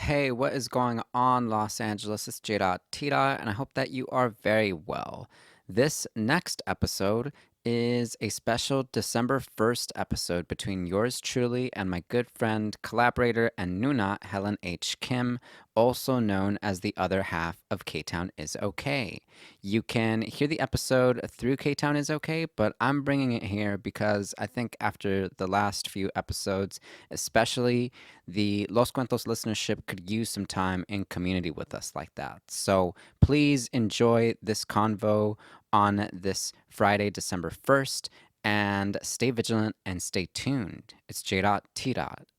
Hey, what is going on, Los Angeles? It's J.T. And I hope that you are very well. This next episode is a special December 1st episode between yours truly and my good friend, collaborator, and noona, Helen H. Kim, also known as the other half of K-Town is Okay. You can hear the episode through K-Town is Okay, but I'm bringing it here because I think after the last few episodes, especially the Los Cuentos listenership could use some time in community with us like that. So please enjoy this convo on this Friday, December 1st, and stay vigilant and stay tuned. It's J.T.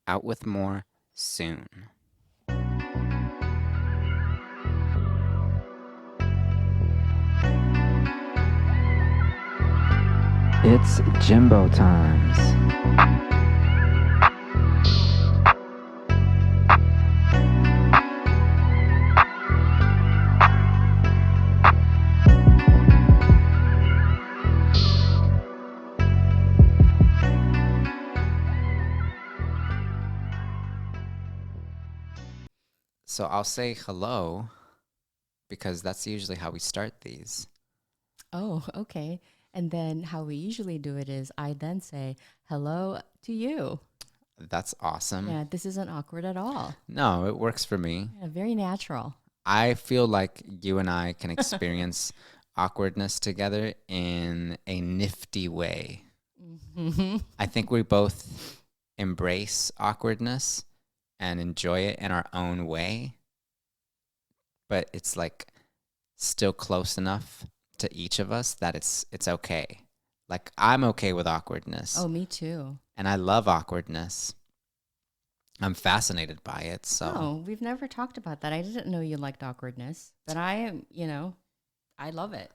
out with more soon. It's Jimbo times. So I'll say hello because that's usually how we start these. Oh, okay. And then how we usually do it is I then say hello to you. That's awesome. Yeah, this isn't awkward at all. No, it works for me. Yeah, very natural. I feel like you and I can experience awkwardness together in a nifty way. Mm-hmm. I think we both embrace awkwardness and enjoy it in our own way, but it's like still close enough to each of us that it's okay. Like I'm okay with awkwardness. Oh, me too. And I love awkwardness. I'm fascinated by it. So Oh, we've never talked about that. I didn't know you liked awkwardness, but I am, I love it.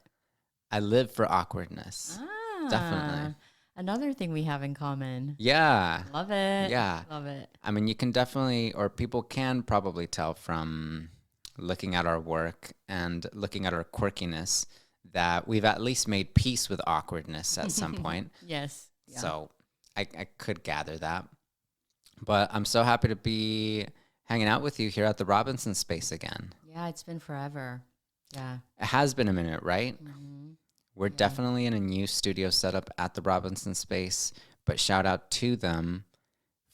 I live for awkwardness. Ah, Definitely. another thing we have in common. Yeah. Love it. Yeah. Love it. I mean, you can definitely, or people can probably tell from looking at our work and looking at our quirkiness that we've at least made peace with awkwardness at some point. Yes. Yeah. So I could gather that. But I'm so happy to be hanging out with you here at the Robinson Space again. Yeah, it's been forever. Yeah. It has been a minute, right? Mm-hmm. We're Yeah. definitely in a new studio setup at the Robinson Space, but shout out to them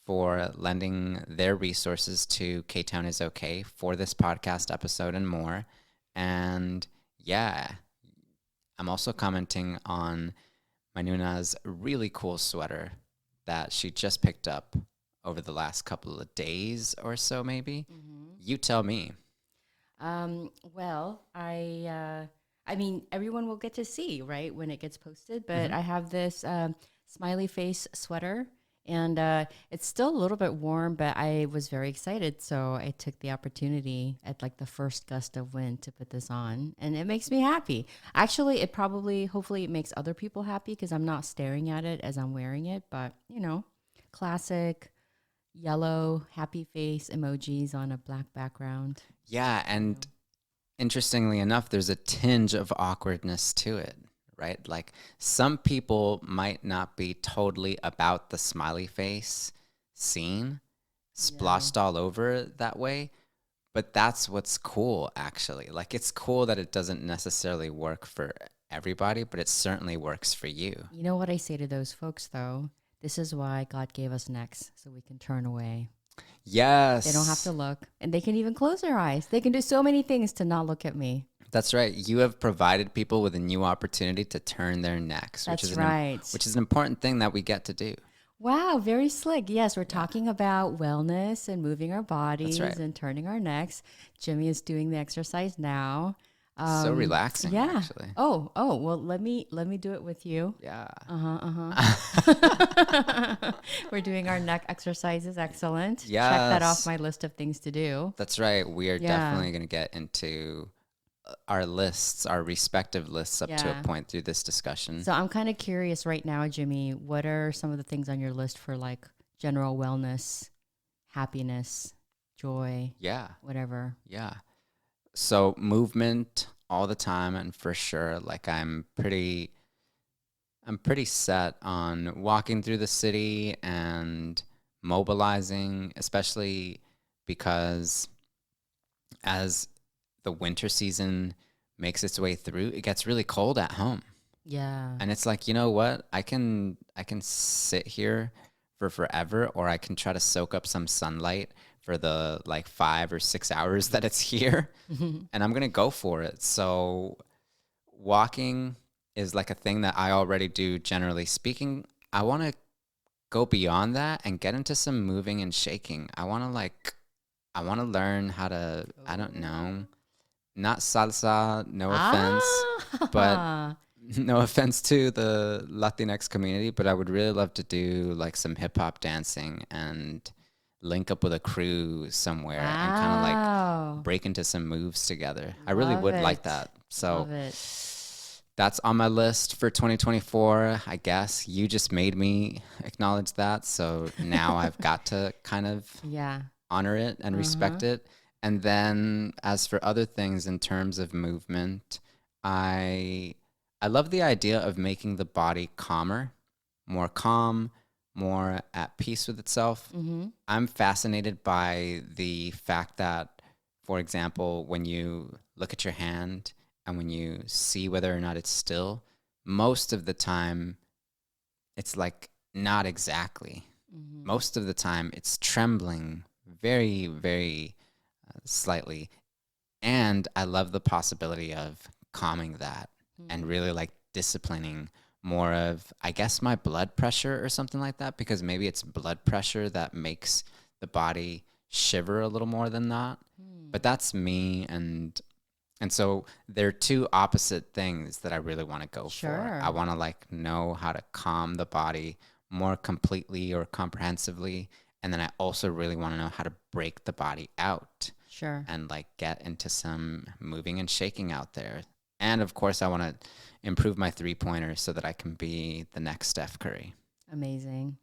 for lending their resources to K-Town is Okay for this podcast episode and more. And yeah, I'm also commenting on my noona's really cool sweater that she just picked up over the last couple of days or so, maybe. Mm-hmm. You tell me. Well, I mean, everyone will get to see, right, when it gets posted, but Mhm. I have this smiley face sweater, and it's still a little bit warm, but I was very excited, so I took the opportunity at like the first gust of wind to put this on, and it makes me happy. Actually, hopefully it makes other people happy because I'm not staring at it as I'm wearing it, but, classic yellow happy face emojis on a black background. Yeah, and interestingly enough, there's a tinge of awkwardness to it, right? Like some people might not be totally about the smiley face scene, splossed all over that way, but that's what's cool, actually. Like it's cool that it doesn't necessarily work for everybody, but it certainly works for you. You know what I say to those folks, though? This is why God gave us necks, so we can turn away. Yes. They don't have to look, and they can even close their eyes. They can do so many things to not look at me. That's right. You have provided people with a new opportunity to turn their necks, which That's is right. which is an important thing that we get to do. Wow, very slick. Yes, we're talking about wellness and moving our bodies right. and turning our necks. Jimmy is doing the exercise now. So relaxing, Yeah. actually. Oh, well, let me do it with you. Yeah. We're doing our neck exercises. Excellent. Check Yes. that off my list of things to do. That's right. We are Yeah. definitely going to get into our lists, our respective lists up to Yeah. a point through this discussion. So I'm kind of curious right now, Jimmy, what are some of the things on your list for like general wellness, happiness, joy, Yeah. whatever? Yeah. So movement all the time, and for sure, like I'm pretty set on walking through the city and mobilizing, especially because as the winter season makes its way through, it gets really cold at home. Yeah. And it's like, you know what? I can sit here for forever, or I can try to soak up some sunlight for the like 5 or 6 hours that it's here. And I'm gonna go for it. So walking is like a thing that I already do generally speaking. I wanna go beyond that and get into some moving and shaking. I wanna learn how to, I don't know, Oh. not salsa, no offense, but Ah. no offense to the Latinx community, but I would really love to do like some hip hop dancing and link up with a crew somewhere and kind of like Wow. break into some moves together. I really Love would like it. that. So Love it. that's on my list for 2024, I guess. You just made me acknowledge that. So now I've got to kind of Yeah. honor it and Uh-huh. respect it. And then as for other things in terms of movement, I I love the idea of making the body calmer, more calm, more at peace with itself. Mm-hmm. I'm fascinated by the fact that, for example, when you look at your hand and when you see whether or not it's still, most of the time it's like not exactly. Mm-hmm. Most of the time it's trembling very, very slightly. And I love the possibility of calming that and Mm-hmm. really like disciplining more of, I guess, my blood pressure or something like that, because maybe it's blood pressure that makes the body shiver a little more than that. But that's me. And so they're two opposite things that I really want to go for. I Sure. want to like know how to calm the body more completely or comprehensively. And then I also really want to know how to break the body out Sure. and like get into some moving and shaking out there. And of course, I want to improve my 3 pointers so that I can be the next Steph Curry. Amazing.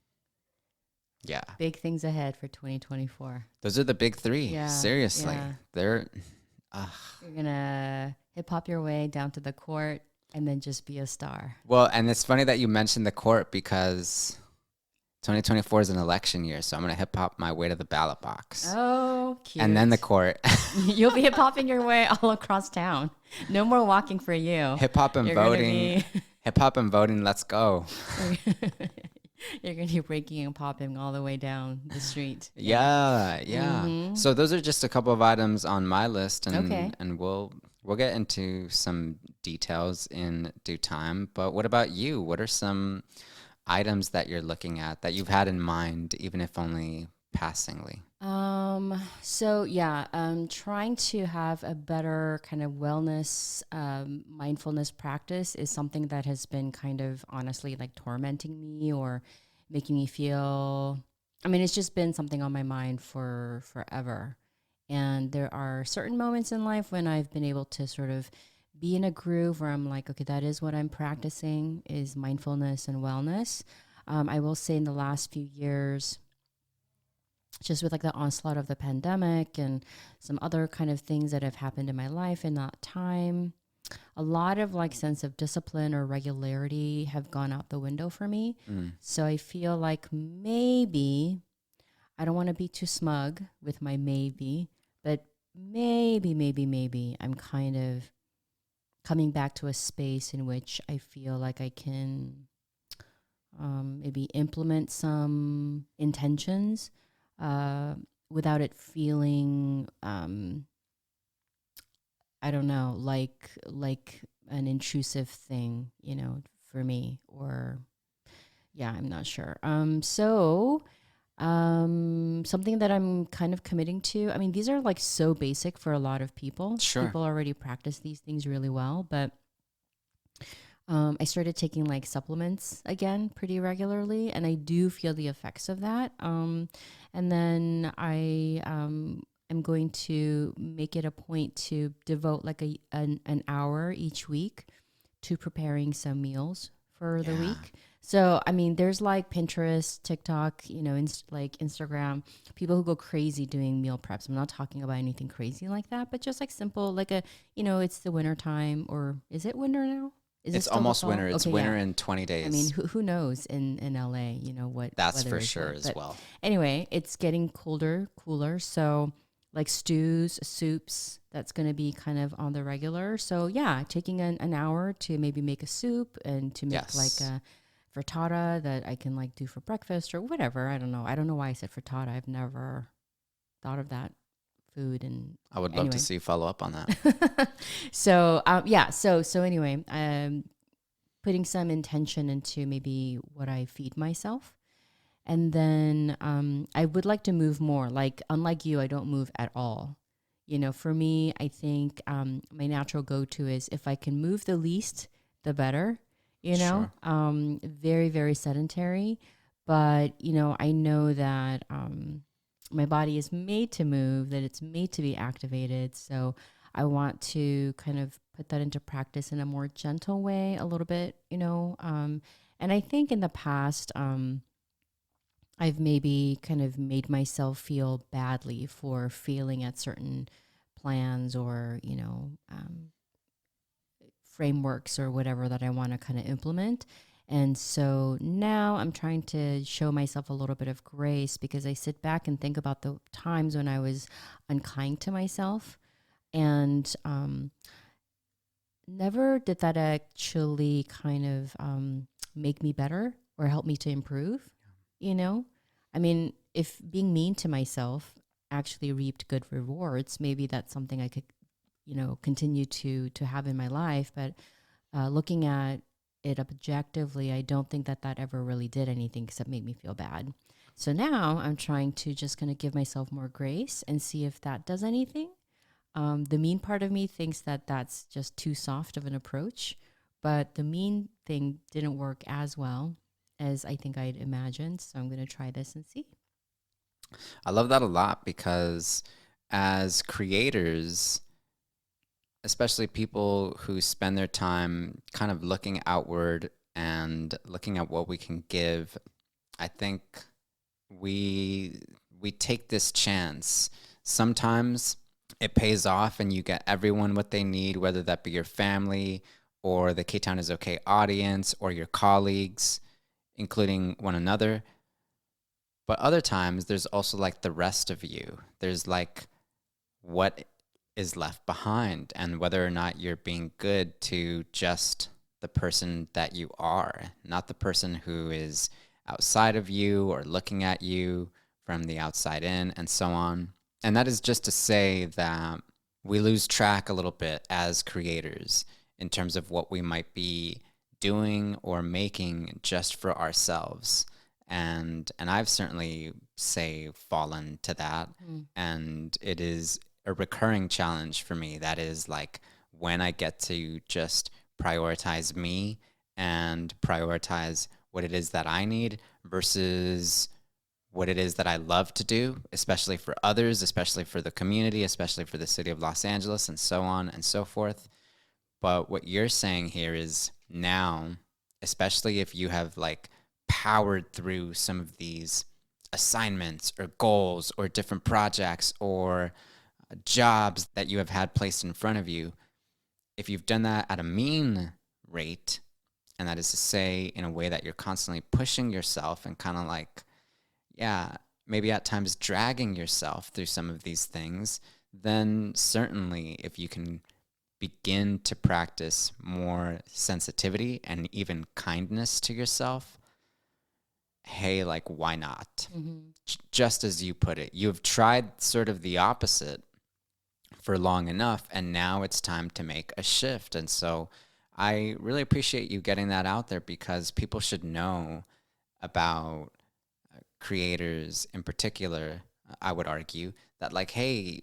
Yeah. Big things ahead for 2024. Those are the big three. Yeah. Seriously. Yeah. They're, uh, You're gonna hip hop your way down to the court and then just be a star. well, and it's funny that you mentioned the court because 2024 is an election year. So I'm going to hip hop my way to the ballot box Oh, and then the cute. court. You'll be hip hopping your way all across town. No more walking for you. Hip hop and You're gonna voting. be Hip hop and voting. Let's go. you're, you're gonna be breaking and popping all the way down the street. Yeah. Yeah, yeah. Mm-hmm. So those are just a couple of items on my list, Okay. and we'll get into some details in due time. But what about you? What are some items that you're looking at that you've had in mind, even if only passingly? So yeah, trying to have a better kind of wellness, mindfulness practice is something that has been kind of honestly like tormenting me or making me feel, I mean, it's just been something on my mind for forever. And there are certain moments in life when I've been able to sort of be in a groove where I'm like, okay, that is what I'm practicing is mindfulness and wellness. I will say in the last few years, just with like the onslaught of the pandemic and some other kind of things that have happened in my life in that time, a lot of like sense of discipline or regularity have gone out the window for me. Mm. So I feel like maybe I don't want to be too smug with my maybe, but maybe I'm kind of coming back to a space in which I feel like I can maybe implement some intentions uh, without it feeling I don't know like an intrusive thing, you know, for me or yeah, I'm not sure. Something that I'm kind of committing to. I mean, these are like so basic for a lot of people. Sure. People already practice these things really well, but I started taking like supplements again pretty regularly, and I do feel the effects of that. And then I am going to make it a point to devote like an hour each week to preparing some meals for the Yeah. week. So, I mean, there's like Pinterest, TikTok, you know, like Instagram, people who go crazy doing meal preps. I'm not talking about anything crazy like that, but just like simple, like a, you know, it's the winter time, or is it winter now? Is it It's still the almost winter. fall? It's Okay, yeah. winter in 20 I mean, days. who knows in LA, you know, what That's weather for is sure what. as But well. anyway, it's getting colder, cooler. So like stews, soups. That's going to be kind of on the regular. So yeah, taking an hour to maybe make a soup and to make like Yes. a frittata that I can like do for breakfast or whatever. I don't know. I don't know why I said frittata. I've never thought of that food. And I would love to anyway, see you follow up on that. so yeah. So anyway, putting some intention into maybe what I feed myself. And then I would like to move more. Like, unlike you, I don't move at all. You know, for me, I think my natural go to is if I can move the least, the better. Sure. Very, very sedentary. But, I know that my body is made to move, that it's made to be activated. So I want to kind of put that into practice in a more gentle way, a little bit. And I think in the past, I've maybe kind of made myself feel badly for failing at certain plans or, frameworks or whatever that I want to kind of implement. And so now I'm trying to show myself a little bit of grace because I sit back and think about the times when I was unkind to myself. And never did that actually kind of make me better or help me to improve, you know? I mean, if being mean to myself actually reaped good rewards, maybe that's something I could, continue to have in my life. But looking at it objectively, I don't think that that ever really did anything except make me feel bad. So now I'm trying to just kind of give myself more grace and see if that does anything. The mean part of me thinks that that's just too soft of an approach, but the mean thing didn't work as well as I think I'd imagined. So I'm going to try this and see. I love that a lot because as creators, especially people who spend their time kind of looking outward and looking at what we can give, I think we we take this chance. Sometimes it pays off and you get everyone what they need, whether that be your family or the K-Town is Okay audience or your colleagues, including one another. But other times there's also like the rest of you. There's like what is left behind and whether or not you're being good to just the person that you are, not the person who is outside of you or looking at you from the outside in and so on. And that is just to say that we lose track a little bit as creators in terms of what we might be doing or making just for ourselves. And I've certainly say fallen to that, Mm. and it is a recurring challenge for me. That is like when I get to just prioritize me and prioritize what it is that I need versus what it is that I love to do, especially for others, especially for the community, especially for the city of Los Angeles, and so on and so forth. But what you're saying here is now, especially if you have like powered through some of these assignments or goals or different projects or jobs that you have had placed in front of you, if you've done that at a mean rate, and that is to say in a way that you're constantly pushing yourself and kind of like, yeah, maybe at times dragging yourself through some of these things, then certainly if you can begin to practice more sensitivity and even kindness to yourself, hey, like, why not? Mm-hmm. Just as you put it, you've tried sort of the opposite for long enough, and now it's time to make a shift. And so I really appreciate you getting that out there because people should know about creators in particular. I would argue that, like, hey,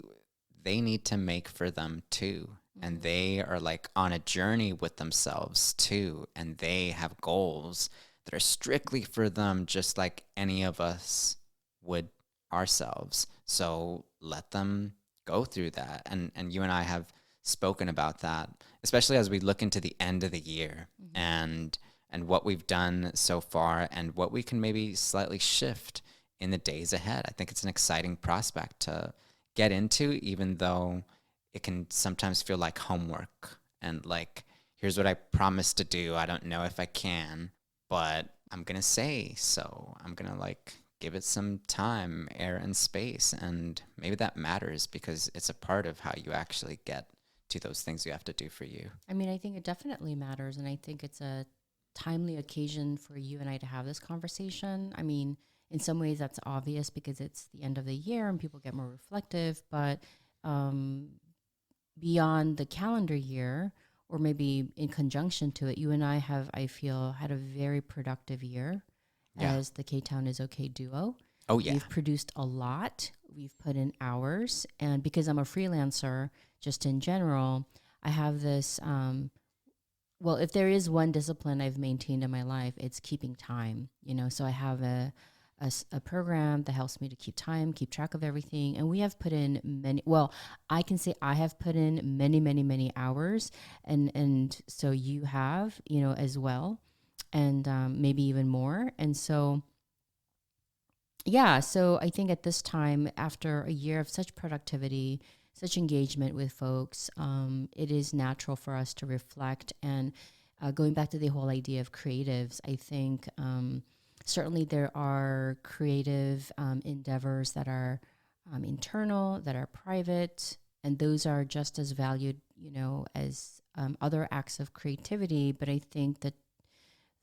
they need to make for them too. And Mm-hmm. they are like on a journey with themselves too. And they have goals that are strictly for them, just like any of us would ourselves. So let them go through that. And you and I have spoken about that, especially as we look into the end of the year Mm-hmm. and what we've done so far and what we can maybe slightly shift in the days ahead. I think it's an exciting prospect to get into, even though it can sometimes feel like homework and like, here's what I promised to do. I don't know if I can, but I'm going to say so. I'm going to like give it some time, air, and space. And maybe that matters because it's a part of how you actually get to those things you have to do for you. I mean, I think it definitely matters. And I think it's a timely occasion for you and I to have this conversation. I mean, in some ways that's obvious because it's the end of the year and people get more reflective. But um, beyond the calendar year, or maybe in conjunction to it, you and I have, I feel, had a very productive year Yeah. as the K-Town is okay duo. Oh, yeah. We've produced a lot. We've put in hours. And because I'm a freelancer, just in general, I have this, well, if there is one discipline I've maintained in my life, it's keeping time, you know. So I have a program that helps me to keep time, keep track of everything. And we have put in many, well, I can say I have put in many, many, many hours. And so you have, you know, as well. And maybe even more. And so, yeah, so I think at this time, after a year of such productivity, such engagement with folks, it is natural for us to reflect. And going back to the whole idea of creatives, I think certainly there are creative endeavors that are internal, that are private, and those are just as valued, you know, as other acts of creativity. But I think that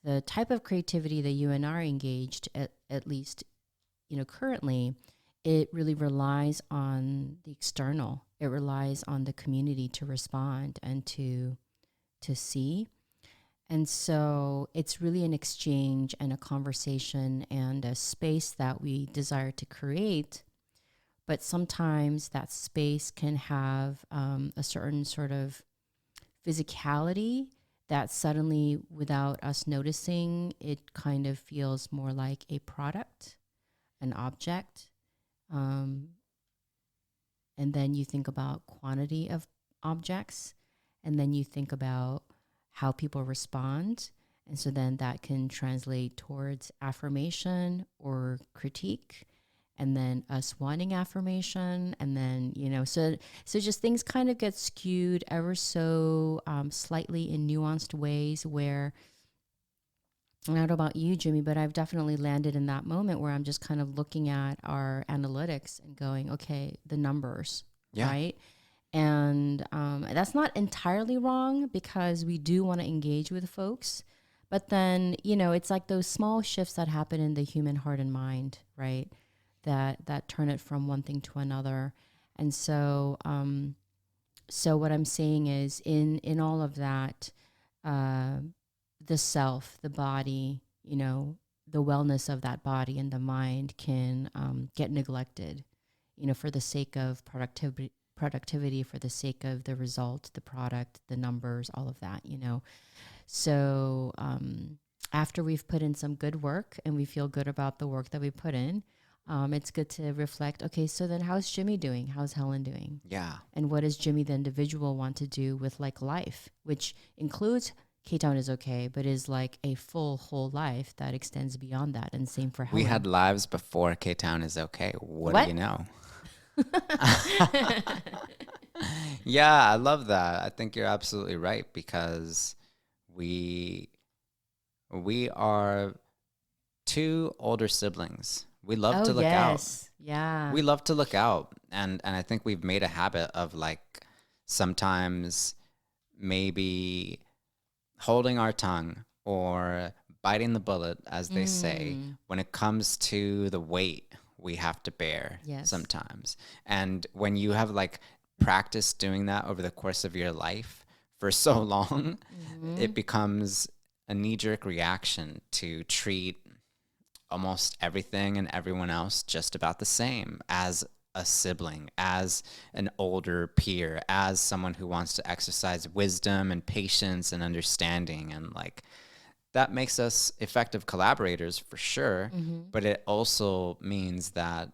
the type of creativity that you and I are engaged at least, you know, currently, it really relies on the external. It relies on the community to respond and to see. And so it's really an exchange and a conversation and a space that we desire to create. But sometimes that space can have a certain sort of physicality that suddenly, without us noticing, it kind of feels more like a product, an object. Um, and then you think about quantity of objects, and then you think about how people respond. And so then that can translate towards affirmation or critique, and then us wanting affirmation. And then, you know, so just things kind of get skewed ever so slightly in nuanced ways where, I don't know about you, Jimmy, but I've definitely landed in that moment where I'm just kind of looking at our analytics and going, okay, the numbers, Yeah. right? And that's not entirely wrong because we do want to engage with folks. But then, you know, it's like those small shifts that happen in the human heart and mind, right? That turn it from one thing to another. And so, so what I'm saying is, in all of that, uh, the self, the body, you know, the wellness of that body and the mind can get neglected, you know, for the sake of productivity, for the sake of the result, the product, the numbers, all of that, you know. So after we've put in some good work and we feel good about the work that we put in, it's good to reflect, okay, so then how's Jimmy doing? How's Helen doing? Yeah. And what does Jimmy, the individual, want to do with like life, which includes K-Town is okay, but is like a full whole life that extends beyond that. And same for We had Helen. lives before K-Town is okay. What do What? you know? Yeah, I love that. I think you're absolutely right because we we are two older siblings. We love Oh, to look out. yes. Yeah. We love to look out, and I think we've made a habit of like sometimes maybe holding our tongue or biting the bullet, as they say, Mm, when it comes to the weight we have to bear yes. sometimes. And when you have like practiced doing that over the course of your life for so long, Mm-hmm. it becomes a knee jerk reaction to treat almost everything and everyone else just about the same as a sibling, as an older peer, as someone who wants to exercise wisdom and patience and understanding. And like that makes us effective collaborators for sure. Mm-hmm. But it also means that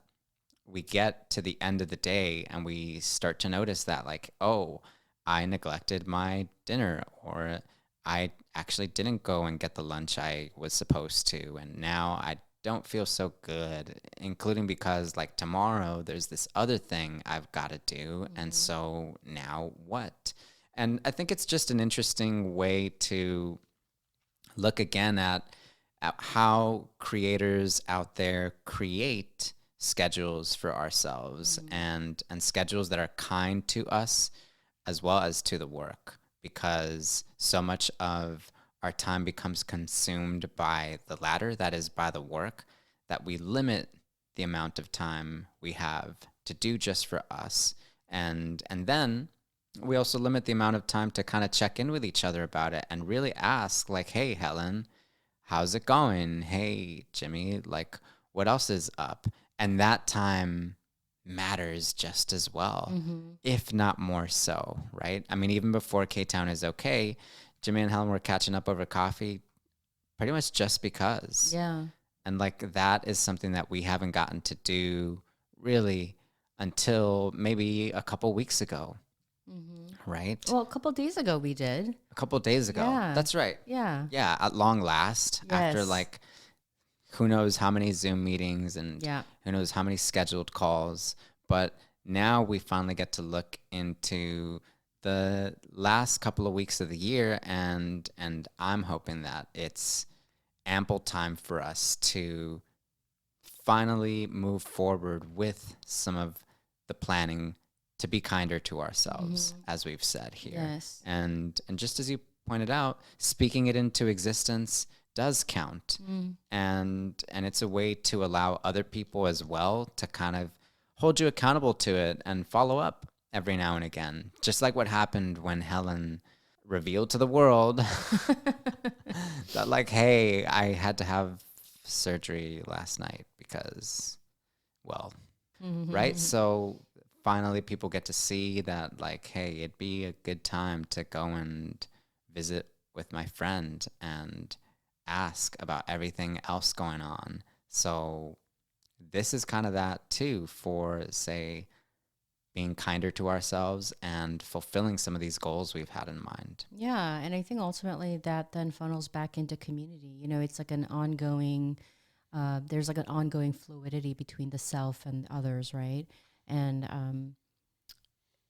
we get to the end of the day and we start to notice that, like, oh, I neglected my dinner, or I actually didn't go and get the lunch I was supposed to. And now I don't feel so good, including because, like, tomorrow there's this other thing I've got to do. And Mm-hmm. so now what? And I think it's just an interesting way to look again at at how creators out there create schedules for ourselves, Mm-hmm. and schedules that are kind to us as well as to the work, because so much of our time becomes consumed by the latter, that is, by the work, that we limit the amount of time we have to do just for us. And then we also limit the amount of time to kind of check in with each other about it and really ask, like, hey, Helen, how's it going? Hey, Jimmy, like, what else is up? And that time matters just as well, Mm-hmm. if not more so, right? I mean, even before K Town is okay, Jimmy and Helen were catching up over coffee pretty much just because. Yeah. And like that is something that we haven't gotten to do really until maybe a couple weeks ago, Mm-hmm. right? Well, a couple days ago we did. A couple days ago. Yeah. That's right. Yeah. Yeah, at long last, after Yes. like who knows how many Zoom meetings and Yeah. who knows how many scheduled calls. But now we finally get to look into the last couple of weeks of the year, and I'm hoping that it's ample time for us to finally move forward with some of the planning to be kinder to ourselves, Mm-hmm. as we've said here. Yes. And just as you pointed out, speaking it into existence does count. Mm. And it's a way to allow other people as well to kind of hold you accountable to it and follow up every now and again. Just like what happened when Helen revealed to the world that, like, hey, I had to have surgery last night because, well, right? Mm-hmm. So finally people get to see that, like, hey, it'd be a good time to go and visit with my friend and ask about everything else going on. So this is kind of that too, for, say, being kinder to ourselves and fulfilling some of these goals we've had in mind. Yeah, and I think ultimately that then funnels back into community. You know, it's like an ongoing, there's like an ongoing fluidity between the self and others, right? And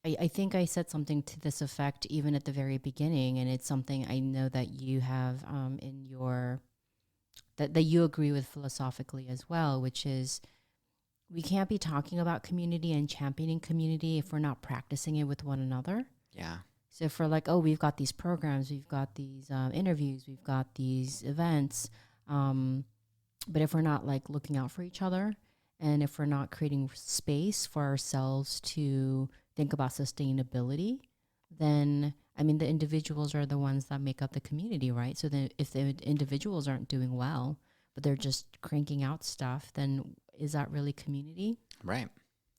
I think I said something to this effect even at the very beginning, and it's something I know that you have in your, that you agree with philosophically as well, which is we can't be talking about community and championing community if we're not practicing it with one another. Yeah. So if we're like, oh, we've got these programs, we've got these interviews, we've got these events, um, but if we're not like looking out for each other, and if we're not creating space for ourselves to think about sustainability, then I mean the individuals are the ones that make up the community, right? So then if the individuals aren't doing well, but they're just cranking out stuff, then is that really community? Right.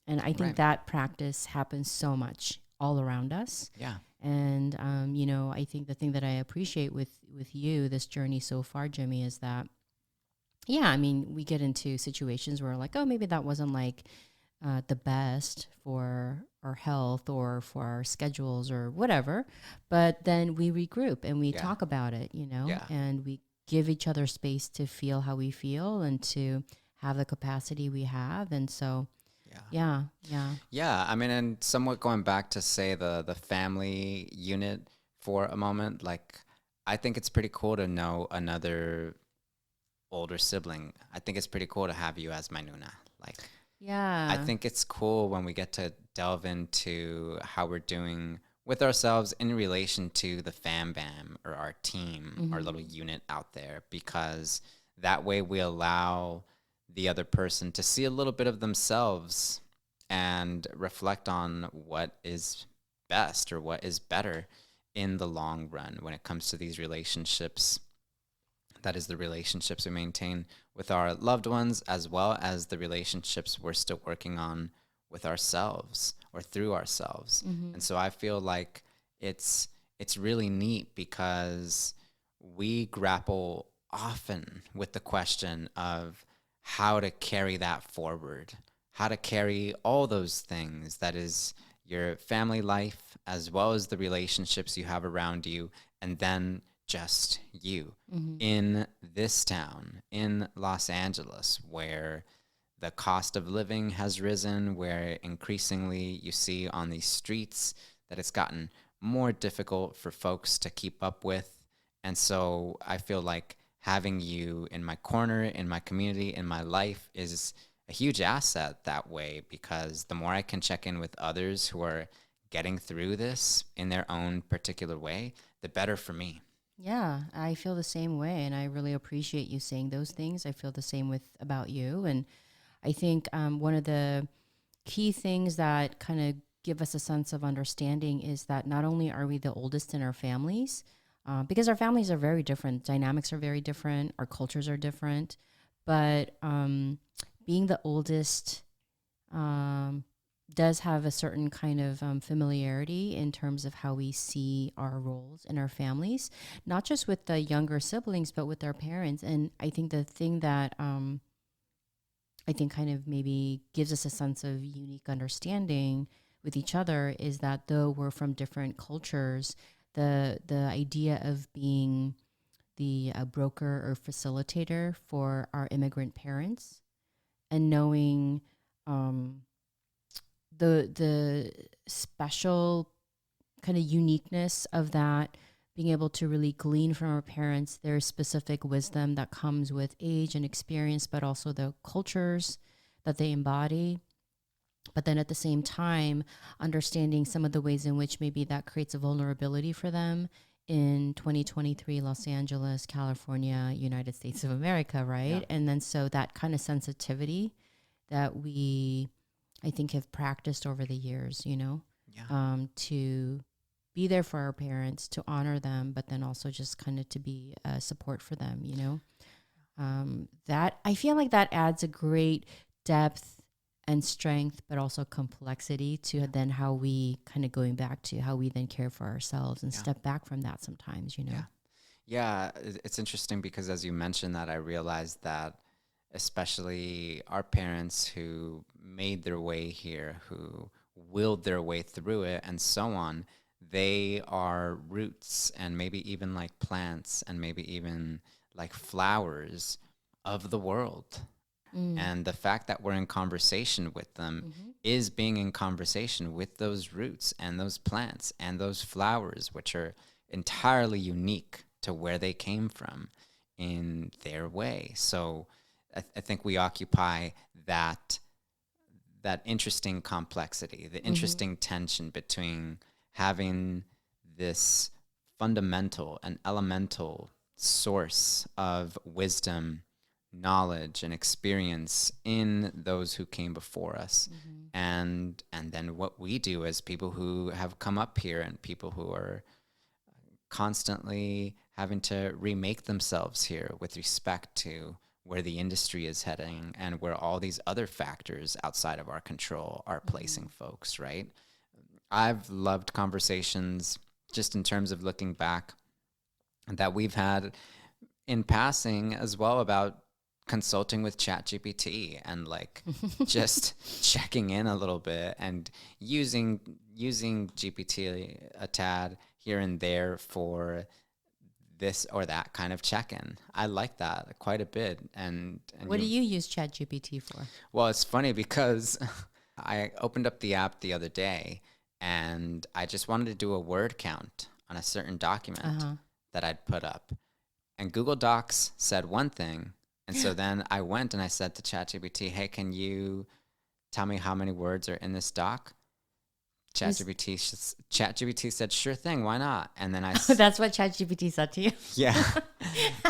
And I think Right. that practice happens so much all around us. Yeah. And you know, I think the thing that I appreciate with you, this journey so far, Jimmy, is that yeah, I mean, we get into situations where like, oh, maybe that wasn't like the best for our health or for our schedules or whatever, but then we regroup and we Yeah. talk about it, you know, Yeah. and we give each other space to feel how we feel and to have the capacity we have, and so Yeah. yeah, yeah. Yeah, I mean, and somewhat going back to, say, the family unit for a moment, like, I think it's pretty cool to know another older sibling. I think it's pretty cool to have you as my noona. Like, I Yeah. think it's cool when we get to delve into how we're doing with ourselves in relation to the fam bam, or our team, our little Mm-hmm. unit out there, because that way we allow the other person to see a little bit of themselves and reflect on what is best or what is better in the long run when it comes to these relationships. That is, the relationships we maintain with our loved ones, as well as the relationships we're still working on with ourselves or through ourselves. Mm-hmm. And so I feel like it's really neat because we grapple often with the question of how to carry that forward, how to carry all those things, that is, your family life as well as the relationships you have around you, and then just you Mm-hmm. in this town, in Los Angeles, where the cost of living has risen, where increasingly you see on these streets that it's gotten more difficult for folks to keep up with. And so I feel like having you in my corner, in my community, in my life is a huge asset that way, because the more I can check in with others who are getting through this in their own particular way, the better for me. Yeah, I feel the same way, and I really appreciate you saying those things. I feel the same with about you, and I think one of the key things that kind of give us a sense of understanding is that not only are we the oldest in our families, because our families are very different, dynamics are very different, our cultures are different, but being the oldest um, does have a certain kind of familiarity in terms of how we see our roles in our families, not just with the younger siblings, but with our parents. And I think the thing that I think kind of maybe gives us a sense of unique understanding with each other is that though we're from different cultures, the idea of being the broker or facilitator for our immigrant parents and knowing um, the special kind of uniqueness of that, being able to really glean from our parents their specific wisdom that comes with age and experience, but also the cultures that they embody. But then at the same time, understanding some of the ways in which maybe that creates a vulnerability for them in 2023 Los Angeles, California, United States of America, Yeah. right? And then so that kind of sensitivity that we, I think, have practiced over the years, Yeah. to be there for our parents, to honor them, but then also just kind of to be a support for them. That I feel like that adds a great depth and strength, but also complexity to Yeah. then how we kind of going back to how we then care for ourselves and Yeah. step back from that sometimes. Yeah. Yeah, it's interesting because as you mentioned that, I realized that especially our parents who made their way here, who willed their way through it, and so on, they are roots and maybe even like plants and maybe even like flowers of the world. Mm. And the fact that we're in conversation with them Mm-hmm. is being in conversation with those roots and those plants and those flowers, which are entirely unique to where they came from in their way. So I think we occupy that interesting complexity, the Mm-hmm. interesting tension between having this fundamental and elemental source of wisdom, knowledge, and experience in those who came before us. Mm-hmm. And then what we do as people who have come up here and people who are constantly having to remake themselves here with respect to where the industry is heading and where all these other factors outside of our control are Mm-hmm. placing folks, right? I've loved conversations just in terms of looking back that we've had in passing as well about consulting with ChatGPT and like just checking in a little bit and using GPT a tad here and there for this or that kind of check-in. I like that quite a bit. And What do you, you use ChatGPT for? well, it's funny because I opened up the app the other day and I just wanted to do a word count on a certain Uh document huh. that I'd put up. And Google Docs said one thing. And so then I went and I said to ChatGPT, hey, can you tell me how many words are in this doc? Was ChatGPT said, sure thing, why not? And then that's what ChatGPT said to you? yeah.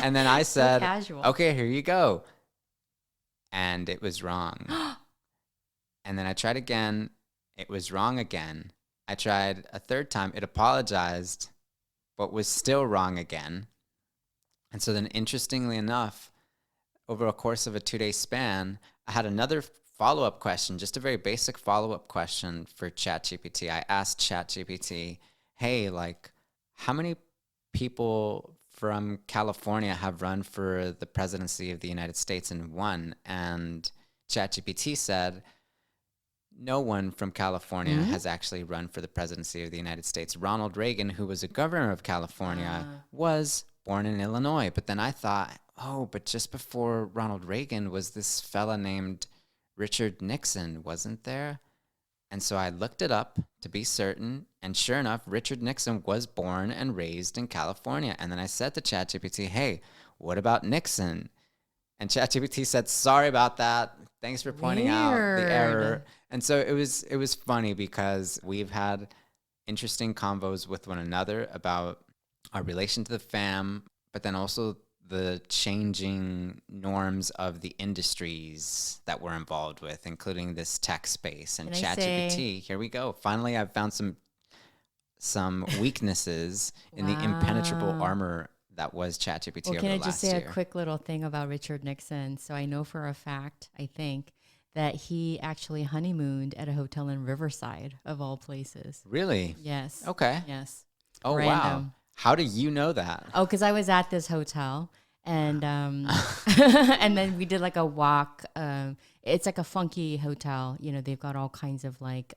And then I So said, casual. okay, here you go. And it was wrong. And then I tried again. It was wrong again. I tried a third time. It apologized, but was still wrong again. And so then, interestingly enough, over a course of a 2 day span, I had another follow up question, just a very basic follow up question for ChatGPT. I asked ChatGPT, hey, like, how many people from California have run for the presidency of the United States and won? And ChatGPT said, no one from California Hmm? has actually run for the presidency of the United States. Ronald Reagan, who was a governor of California, was born in Illinois. But then I thought, oh, but just before Ronald Reagan was this fella named Richard Nixon, wasn't there? And so I looked it up to be certain. And sure enough, Richard Nixon was born and raised in California. And then I said to ChatGPT, hey, what about Nixon? And ChatGPT said, sorry about that. Thanks for pointing out the error. Weird. And so it was funny because we've had interesting convos with one another about our relation to the fam, but then also the changing norms of the industries that we're involved with, including this tech space and Can I say, ChatGPT. Here we go. Finally, I've found some weaknesses in the impenetrable wow. armor that was ChatGPT Well, over can the I just last say a year. quick little thing about Richard Nixon? So I know for a fact, I think, that he actually honeymooned at a hotel in Riverside, of all places. Really? Yes. Okay. Yes. Oh, wow. Random. How do you know that? Oh, because I was at this hotel and and then we did like a walk. It's like a funky hotel. You know, they've got all kinds of like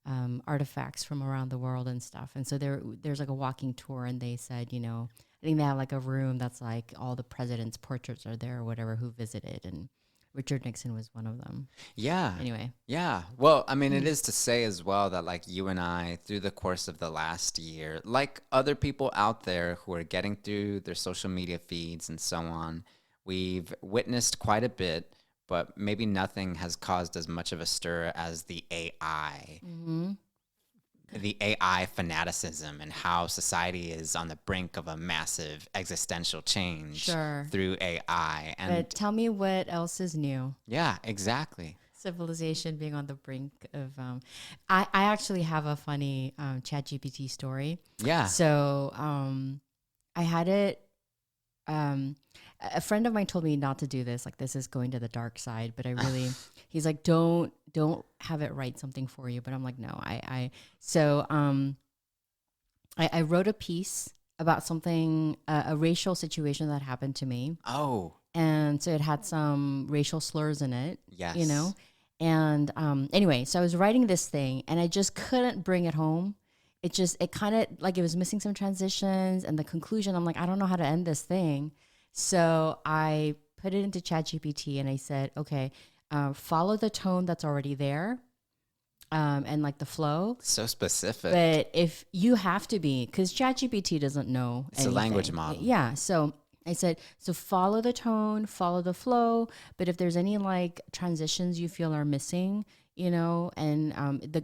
artifacts from around the world and stuff. And so there's like a walking tour, and they said, you know, I think they have like a room that's like all the president's portraits are there or whatever who visited, and Richard Nixon was one of them. Yeah. Anyway, Yeah. Well, I mean, it is to say as well that, like, you and I, through the course of the last year, like other people out there who are getting through their social media feeds and so on, we've witnessed quite a bit, but maybe nothing has caused as much of a stir as the AI fanaticism and how society is on the brink of a massive existential change sure. through AI. But And tell me what else is new. yeah, exactly. Civilization being on the brink of I actually have a funny ChatGPT story. Yeah. So I had it a friend of mine told me not to do this, like this is going to the dark side, but I really he's like don't have it write something for you, but I'm like no, I wrote a piece about something a racial situation that happened to me, Oh, and so it had some racial slurs in it, yes. you know. And anyway, so I was writing this thing and I just couldn't bring it home. It kind of like it was missing some transitions and the conclusion. I'm like, I don't know how to end this thing. So I put it into ChatGPT and I said, okay, follow the tone that's already there, and like the flow. So specific. But if you have to be, because ChatGPT doesn't know It's a anything. language model. Yeah. So I said, so follow the tone, follow the flow. But if there's any like transitions you feel are missing, you know, and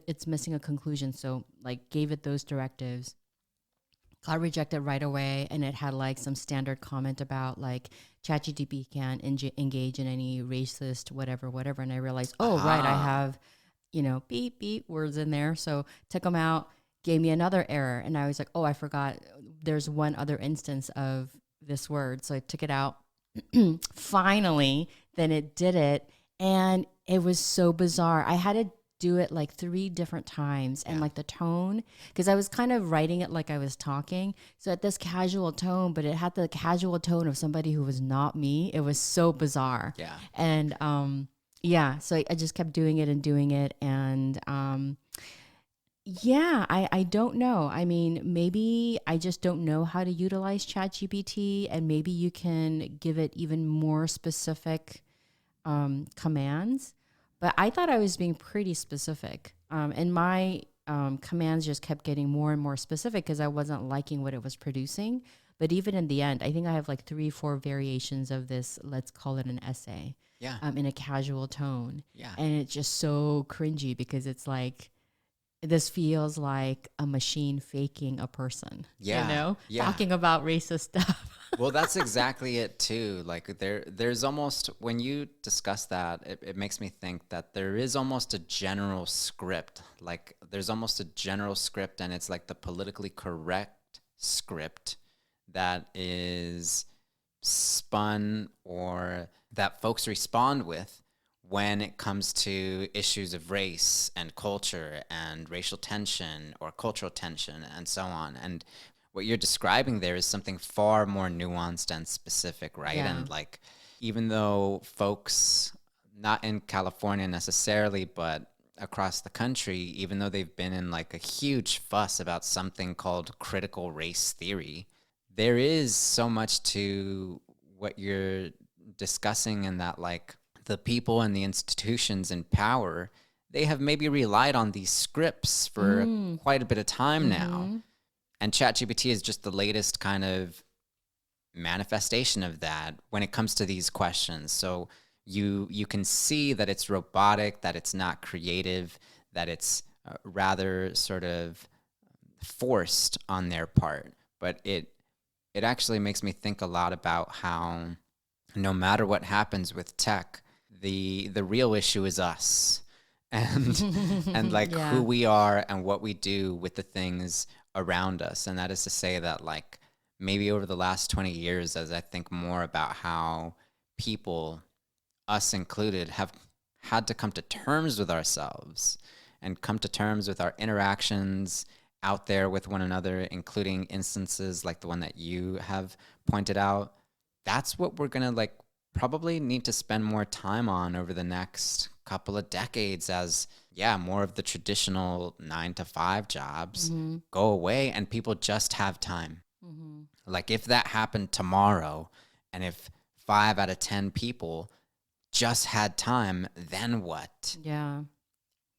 it's missing a conclusion. So like gave it those directives. Got rejected right away, and it had like some standard comment about like ChatGPT can't engage in any racist whatever. And I realized, oh right, I have, you know, beep beep words in there. So took them out, gave me another error, and I was like, oh, I forgot. There's one other instance of this word, so I took it out. Finally, then it did it, and it was so bizarre. I had to do it like 3 different times, and like the tone, because I was kind of writing it like I was talking, so at this casual tone, but it had the casual tone of somebody who was not me. It was so bizarre. Yeah. And yeah, so I just kept doing it, and yeah, I don't know. I mean, maybe I just don't know how to utilize ChatGPT, and maybe you can give it even more specific commands. But I thought I was being pretty specific, and my commands just kept getting more and more specific because I wasn't liking what it was producing. But even in the end, I think I have like 3, 4 variations of this. Let's call it an essay. Yeah. In a casual tone. Yeah. And it's just so cringy because it's like, this feels like a machine faking a person, Yeah. you know, Yeah. talking about racist stuff. Well, that's exactly it too. Like there's almost, when you discuss that, it makes me think that there is almost a general script. Like there's almost a general script, and it's like the politically correct script that is spun or that folks respond with when it comes to issues of race and culture and racial tension or cultural tension and so on. And what you're describing there is something far more nuanced and specific, right? Yeah. And like, even though folks, not in California necessarily, but across the country, even though they've been in like a huge fuss about something called critical race theory, there is so much to what you're discussing in that, like, the people and the institutions in power, they have maybe relied on these scripts for quite a bit of time now. And ChatGPT is just the latest kind of manifestation of that when it comes to these questions. So you can see that it's robotic, that it's not creative, that it's rather sort of forced on their part. But it actually makes me think a lot about how no matter what happens with tech, the real issue is us, and and like who Yeah. we are and what we do with the things around us. And that is to say that like maybe over the last 20 years, as I think more about how people, us included, have had to come to terms with ourselves and come to terms with our interactions out there with one another, including instances like the one that you have pointed out. That's what we're going to like probably need to spend more time on over the next couple of decades as yeah, more of the traditional 9 to 5 jobs Mm-hmm. go away and people just have time. Mm-hmm. Like if that happened tomorrow and if 5 out of 10 people just had time, then what? Yeah.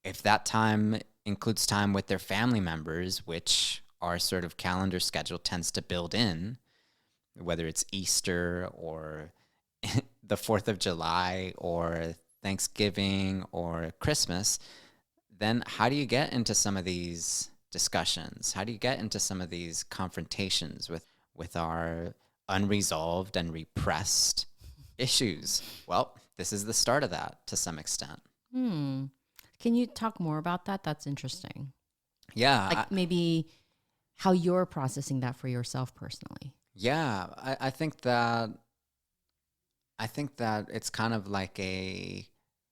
If that time includes time with their family members, which our sort of calendar schedule tends to build in, whether it's Easter or the 4th of July or Thanksgiving or Christmas, then how do you get into some of these discussions? How do you get into some of these confrontations with our unresolved and repressed issues? Well, this is the start of that to some extent. Hmm. Can you talk more about that? That's interesting. Yeah, Like maybe how you're processing that for yourself personally. yeah. I think that it's kind of like a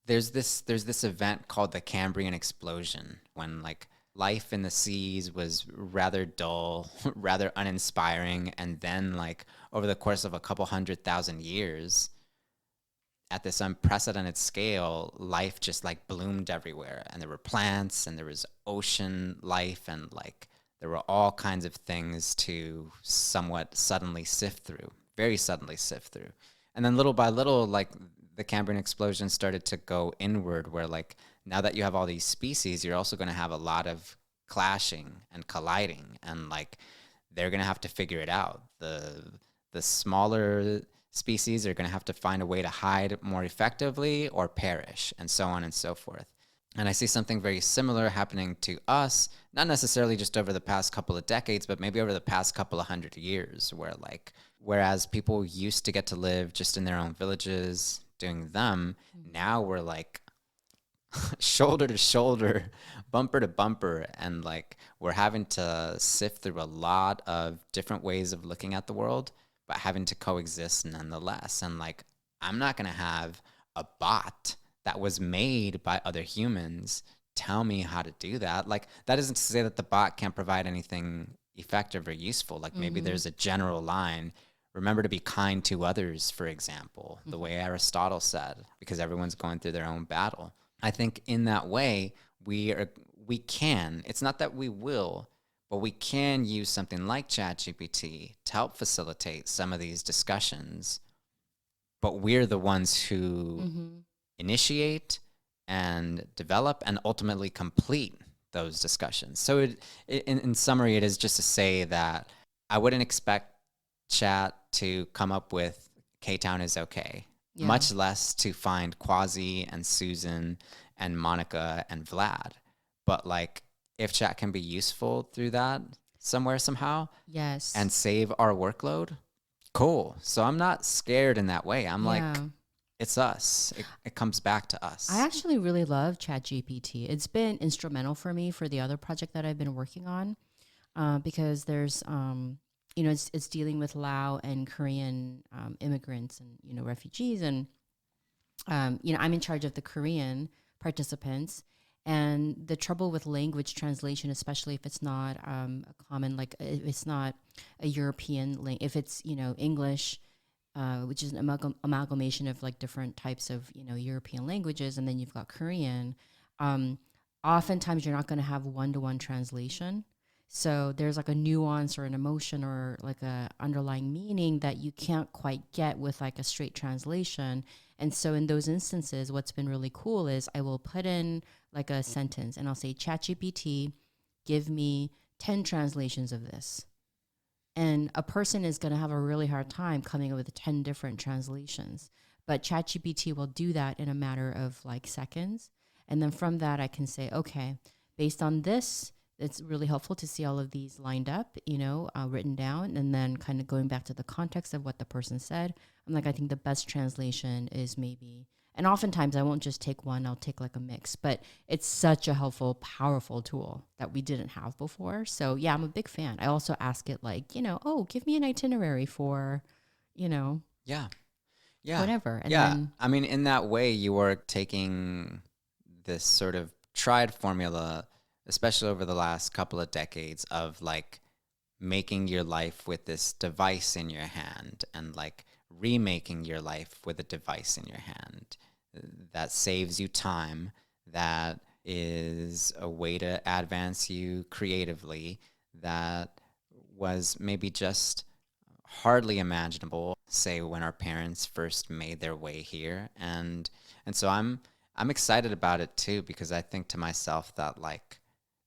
there's this event called the Cambrian explosion when like life in the seas was rather dull, rather uninspiring, and then like over the course of a couple 100,000 years, at this unprecedented scale, life just like bloomed everywhere. And there were plants and there was ocean life and like there were all kinds of things to somewhat suddenly sift through, very suddenly sift through. And then little by little, like the Cambrian explosion started to go inward, where like now that you have all these species, you're also going to have a lot of clashing and colliding. And like they're going to have to figure it out. The smaller species are going to have to find a way to hide more effectively or perish, and so on and so forth. And I see something very similar happening to us, not necessarily just over the past couple of decades, but maybe over the past couple of 100 years, where like, whereas people used to get to live just in their own villages doing them, now we're like shoulder to shoulder, bumper to bumper, and like we're having to sift through a lot of different ways of looking at the world, but having to coexist nonetheless. And like, I'm not going to have a bot that was made by other humans tell me how to do that. Like, that isn't to say that the bot can't provide anything effective or useful. Like, maybe Mm-hmm. there's a general line. Remember to be kind to others, for example, the way Aristotle said, because everyone's going through their own battle. I think in that way, we can. It's not that we will, but we can use something like ChatGPT to help facilitate some of these discussions. But we're the ones who Mm-hmm. initiate and develop and ultimately complete those discussions. So, in summary, it is just to say that I wouldn't expect Chat to come up with K Town is okay, Yeah. much less to find Quasi and Susan and Monica and Vlad. But like, if Chat can be useful through that somewhere, somehow, Yes. and save our workload, cool. So I'm not scared in that way. I'm like, Yeah. it's us. It comes back to I us. actually really love ChatGPT. It's been instrumental for me for the other project that I've been working on, because there's, it's dealing with Lao and Korean immigrants and, refugees. And, I'm in charge of the Korean participants. And the trouble with language translation, especially if it's not a common, like if it's not a European language, if it's, English, which is an amalgamation of like different types of European languages, and then you've got Korean. Um, Oftentimes, you're not going to have one-to-one translation, so there's like a nuance or an emotion or like a underlying meaning that you can't quite get with like a straight translation. And so in those instances, what's been really cool is I will put in like a sentence and I'll say, ChatGPT, give me 10 translations of this, And a person is going to have a really hard time coming up with 10 different translations. But ChatGPT will do that in a matter of like seconds. And then from that, I can say, okay, based on this, it's really helpful to see all of these lined up, written down, and then kind of going back to the context of what the person said. I'm like, I think the best translation is maybe, and oftentimes I won't just take one, I'll take like a mix, but it's such a helpful, powerful tool that we didn't have before. So yeah, I'm a big fan. I also ask it like, oh, give me an itinerary for, you know, Yeah. Yeah. whatever. And Yeah. then, I mean, in that way, you are taking this sort of tried formula, especially over the last couple of decades, of like making your life with this device in your hand and like remaking your life with a device in your hand that saves you time, that is a way to advance you creatively, that was maybe just hardly imaginable, say when our parents first made their way here. And so I'm excited about it too, because I think to myself that like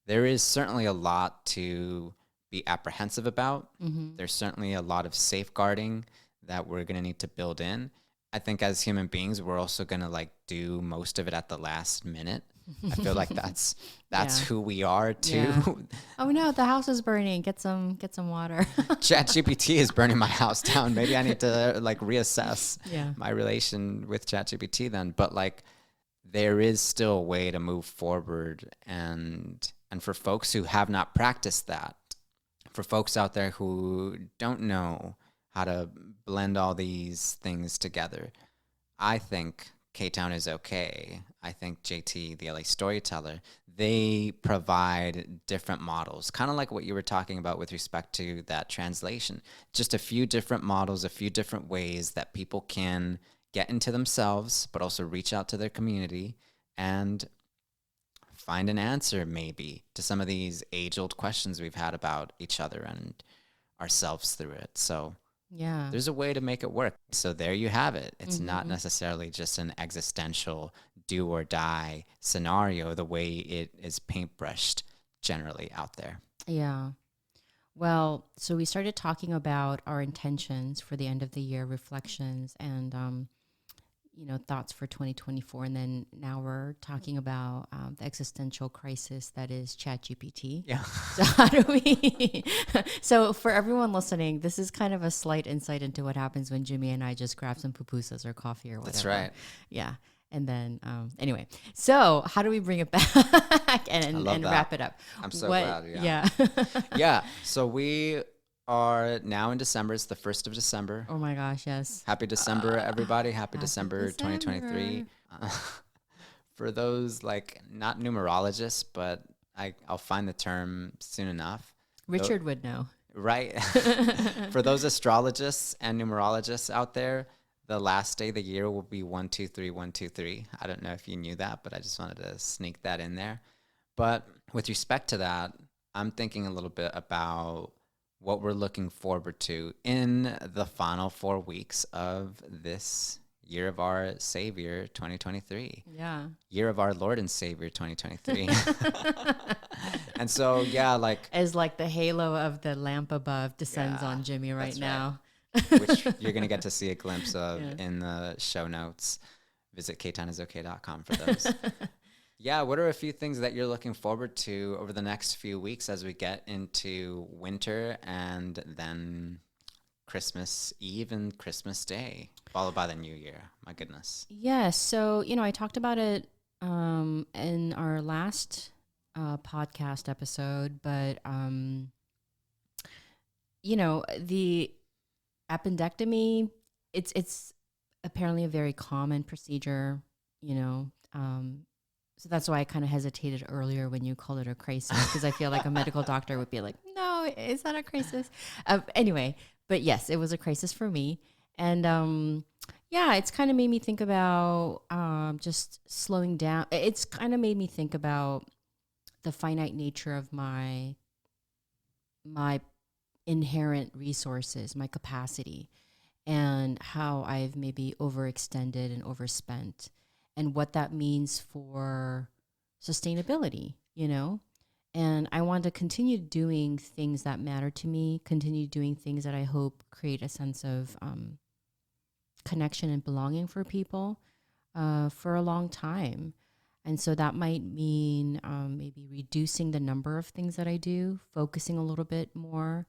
there is certainly a lot to be apprehensive about. mm-hmm. There's certainly a lot of safeguarding that we're going to need to build in. I think as human beings, we're also going to like do most of it at the last minute. I feel like that's Yeah. who we are too. Yeah. Oh no, the house is burning. Get some water. ChatGPT is burning my house down. Maybe I need to like reassess Yeah. my relation with ChatGPT then. But like there is still a way to move forward, and for folks who have not practiced that, for folks out there who don't know how to blend all these things together, I think K-Town is okay. I think JT, the LA Storyteller, they provide different models, kind of like what you were talking about with respect to that translation. Just a few different models, a few different ways that people can get into themselves, but also reach out to their community and find an answer maybe to some of these age-old questions we've had about each other and ourselves through it. So Yeah. there's a way to make it work. So there you have it. It's not Mm-hmm. necessarily just an existential do or die scenario the way it is paintbrushed generally out there. Yeah. Well, so we started talking about our intentions for the end of the year, reflections, and thoughts for 2024, and then now we're talking about the existential crisis that is ChatGPT. Yeah. So how do we? So for everyone listening, this is kind of a slight insight into what happens when Jimmy and I just grab some pupusas or coffee or whatever. That's right. Yeah. And then, anyway, so how do we bring it back and that. wrap it up? I'm so glad. Yeah. Yeah. So we are now in December. It's the 1st of December. Oh my gosh, yes. Happy December, everybody. Happy Happy December 2023. For those like not numerologists, but I'll find the term soon enough. Richard would know. Right. For those astrologists and numerologists out there, the last day of the year will be 123 123. I don't know if you knew that, but I just wanted to sneak that in there. But with respect to that, I'm thinking a little bit about what we're looking forward to in the final 4 weeks of this year of our Savior 2023. Yeah. Year of our Lord and Savior 2023. And so, yeah, like as like the halo of the lamp above descends Yeah, on Jimmy right that's now. which you're going to get to see a glimpse of Yeah. in the show notes. Visit ktownisok.com for those. Yeah, what are a few things that you're looking forward to over the next few weeks as we get into winter and then Christmas Eve and Christmas Day, followed by the New Year? My goodness. Yeah. So, I talked about it in our last podcast episode, but, the appendectomy, it's apparently a very common procedure, so that's why I kind of hesitated earlier when you called it a crisis, because I feel like a medical doctor would be like, no, is that a crisis? Anyway, but yes, it was a crisis for me. And yeah, it's kind of made me think about just slowing down. It's kind of made me think about the finite nature of my inherent resources, my capacity, and how I've maybe overextended and overspent, and what that means for sustainability, And I want to continue doing things that matter to me, continue doing things that I hope create a sense of connection and belonging for people for a long time. And so that might mean maybe reducing the number of things that I do, focusing a little bit more.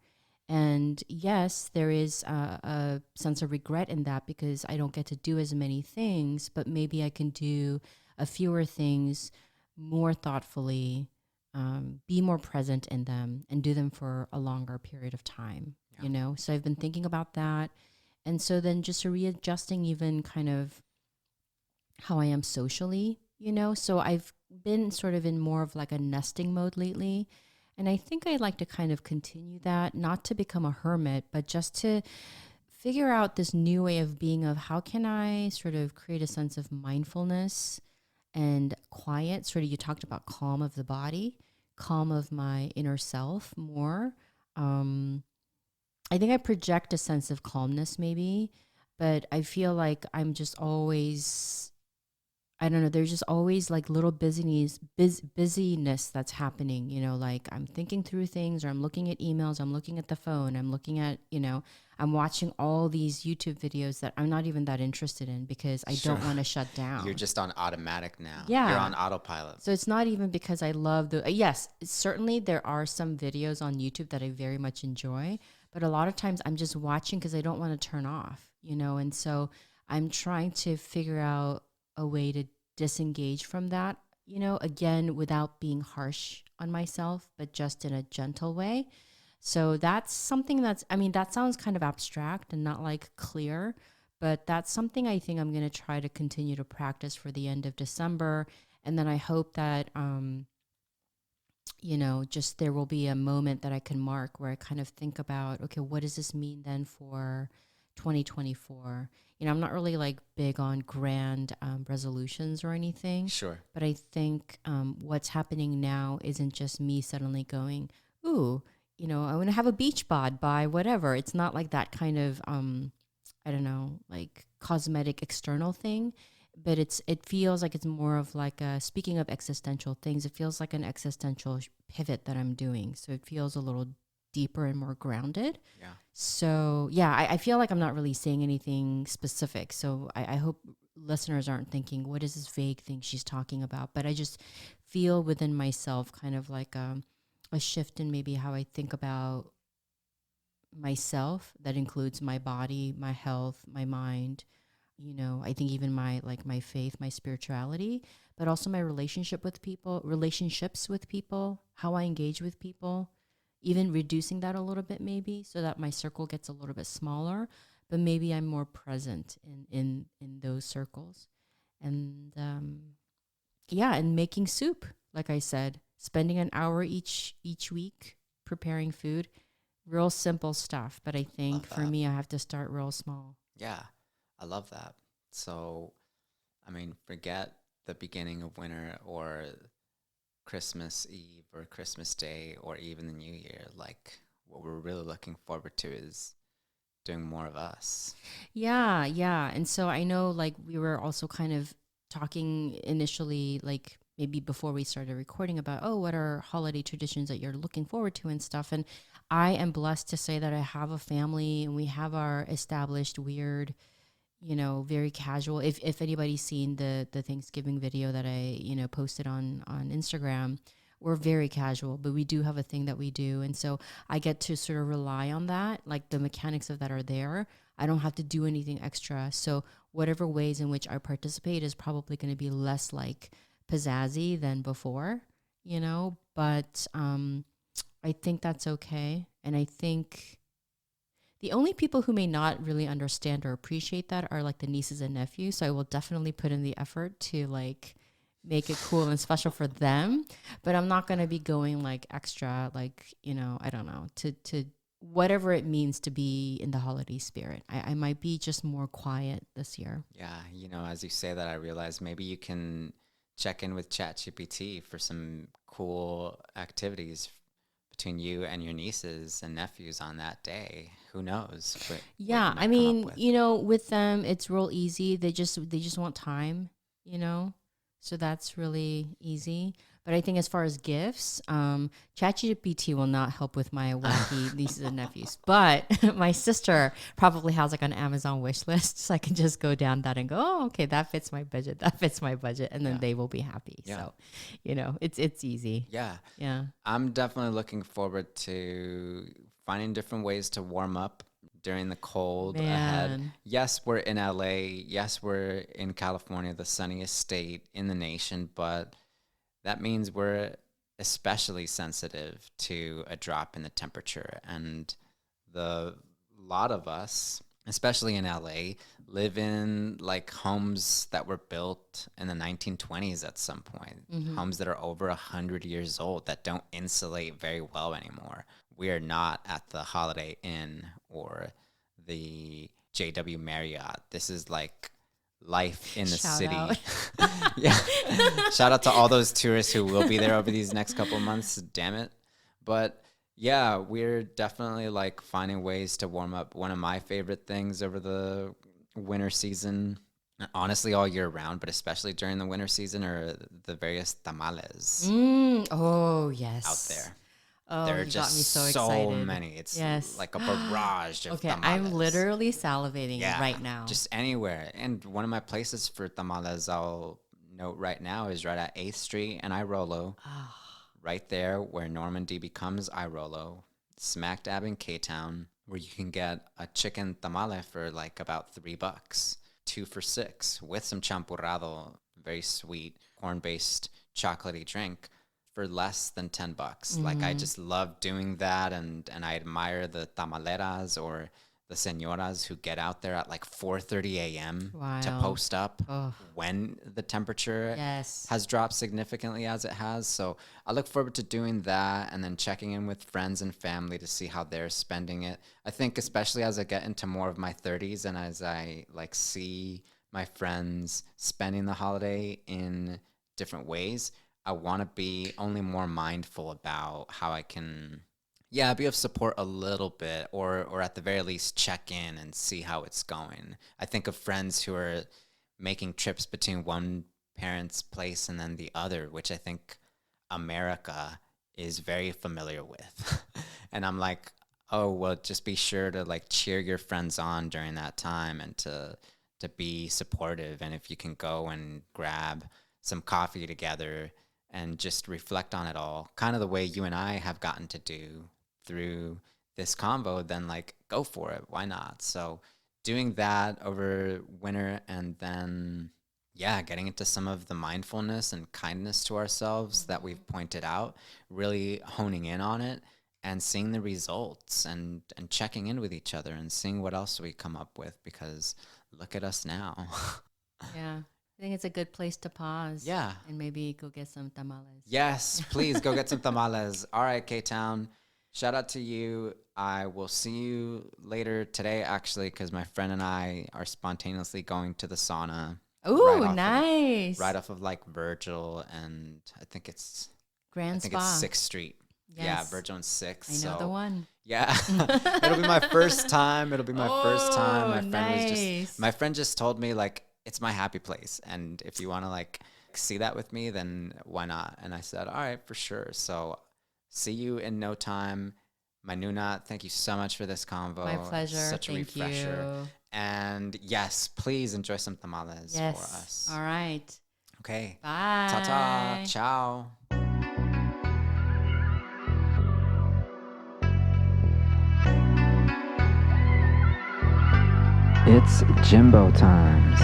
And yes, there is a sense of regret in that because I don't get to do as many things, but maybe I can do a fewer things more thoughtfully, be more present in them, and do them for a longer period of time, Yeah. you know? So I've been thinking about that. And so then just readjusting even kind of how I am socially, you know? So I've been sort of in more of like a nesting mode lately. And I think I'd like to kind of continue that, not to become a hermit, but just to figure out this new way of being of how can I sort of create a sense of mindfulness and quiet. Sort of, you talked about calm of the body, calm of my inner self more. Um, I think I project a sense of calmness maybe, but I feel like I'm just always, I don't know, there's just always like little busyness that's happening, you know, like I'm thinking through things or I'm looking at emails, I'm looking at the phone, I'm looking at, you know, I'm watching all these YouTube videos that I'm not even that interested in because I Sure. don't want to shut You're down. just on automatic now. You're Yeah. on autopilot. So it's not even because I love yes, certainly there are some videos on YouTube that I very much enjoy, but a lot of times I'm just watching because I don't want to turn off, you know, and so I'm trying to figure out a way to disengage from that, you know, again, without being harsh on myself, but just in a gentle way. So that's something I mean, that sounds kind of abstract and not like clear, but that's something I think I'm going to try to continue to practice for the end of December. And then I hope that, you know, just there will be a moment that I can mark where I kind of think about, okay, what does this mean then for 2024? You know, I'm not really like big on grand resolutions or anything, Sure. but I think what's happening now isn't just me suddenly going, ooh, you know, I want to have a beach bod by whatever. It's not like that kind of, I don't know, like cosmetic external thing, but it feels like it's more of like a, speaking of existential things, it feels like an existential pivot that I'm doing. So it feels a little deeper and more grounded. Yeah. So yeah, I feel like I'm not really saying anything specific. So I hope listeners aren't thinking, what is this vague thing she's talking about? But I just feel within myself kind of like a shift in maybe how I think about myself that includes my body, my health, my mind, you know, I think even my like my faith, my spirituality, but also my relationships with people, how I engage with people, even reducing that a little bit maybe so that my circle gets a little bit smaller, but maybe I'm more present in those circles. And yeah, and making soup, like I said, spending an hour each week preparing food, real simple stuff, but I think Love for that. me I have to start real small. Yeah. I love that. So, I mean, forget the beginning of winter or Christmas Eve or Christmas Day or even the New Year. Like, what we're really looking forward to is doing more of us. Yeah, yeah. And so I know like we were also kind of talking initially, like maybe before we started recording about, oh, what are holiday traditions that you're looking forward to and stuff. And I am blessed to say that I have a family and we have our established weird, you know, very casual. If anybody's seen the Thanksgiving video that I, you know, posted on Instagram, we're very casual, but we do have a thing that we do. And so I get to sort of rely on that, like the mechanics of that are there. I don't have to do anything extra. So whatever ways in which I participate is probably going to be less like pizzazzy than before, you know, but I think that's okay. And I think the only people who may not really understand or appreciate that are like the nieces and nephews. So I will definitely put in the effort to like make it cool and special for them. But I'm not going to be going like extra, like, you know, I don't know, to whatever it means to be in the holiday spirit. I might be just more quiet this year. Yeah, you know, as you say that, I realize maybe you can check in with ChatGPT for some cool activities between you and your nieces and nephews on that day. Who knows what you Yeah, I might come up mean, with. you know, with them it's real easy. They just want time, you know. So that's really easy. But I think as far as gifts, ChatGPT will not help with my wacky nieces and nephews. But my sister probably has like an Amazon wish list. So I can just go down that and go, oh, okay, that fits my budget. That fits my budget. And then Yeah. they will be happy. Yeah. So, it's easy. Yeah. Yeah. I'm definitely looking forward to finding different ways to warm up during the cold ahead. Man. Yes, we're in LA. Yes, we're in California, the sunniest state in the nation, but that means we're especially sensitive to a drop in the temperature. And the lot of us, especially in LA, live in like homes that were built in the 1920s at some point, homes that are over 100 years old that don't insulate very well anymore. We are not at the Holiday Inn or the JW Marriott. This is like life in the Shout city. out. Yeah. Shout out to all those tourists who will be there over these next couple of months. Damn it. But yeah, we're definitely like finding ways to warm up. One of my favorite things over the winter season, honestly all year round, but especially during the winter season, are the various tamales Oh, yes. out there. Oh, There are you got me just so so excited. many. It's Yes. like a barrage of Okay, tamales. I'm literally salivating Yeah, right now. just anywhere. And one of my places for tamales I'll note right now is right at 8th Street and Irolo, right there where Normandy becomes Irolo, smack dab in K-Town, where you can get a chicken tamale for like about $3, 2 for $6, with some champurrado, very sweet corn-based chocolatey drink, for less than $10. Like I just love doing that, and I admire the tamaleras or the señoras who get out there at like 4:30 a.m. to Wow. post up Oh, when the temperature yes. has dropped significantly as it has. So I look forward to doing that and then checking in with friends and family to see how they're spending it. I think especially as I get into more of my 30s and as I like see my friends spending the holiday in different ways, I want to be only more mindful about how I can, yeah, be of support a little bit, or at the very least check in and see how it's going. I think of friends who are making trips between one parent's place and then the other, which I think America is very familiar with. And I'm like, oh, well, just be sure to like cheer your friends on during that time and to be supportive. And if you can go and grab some coffee together and just reflect on it all, kind of the way you and I have gotten to do through this convo, then like go for it. Why not? So doing that over winter, and then, yeah, getting into some of the mindfulness and kindness to ourselves that we've pointed out, really honing in on it and seeing the results and checking in with each other and seeing what else we come up with, because look at us now. Yeah. I think it's a good place to pause. Yeah. And maybe go get some tamales. Yes, please go get some tamales. All right, K-Town. Shout out to you. I will see you later today, actually, because my friend and I are spontaneously going to the sauna. Ooh, nice. Right off of like Virgil, and I think it's Grand it's Spa. 6th Street. Yeah, Yes. Virgil and 6th. I know the one. Yeah, it'll be my first time. It'll be my first time. Oh, nice. My friend just told me like it's my happy place, and if you want to like see that with me, then why not? And I said, all right, for sure. So see you in no time. My noona, thank you so much for this convo. My pleasure. Such a Thank refresher. you. And yes, please enjoy some tamales for Yes. us. All right. Okay. Bye. Ta-ta. Ciao. It's Jimbo times.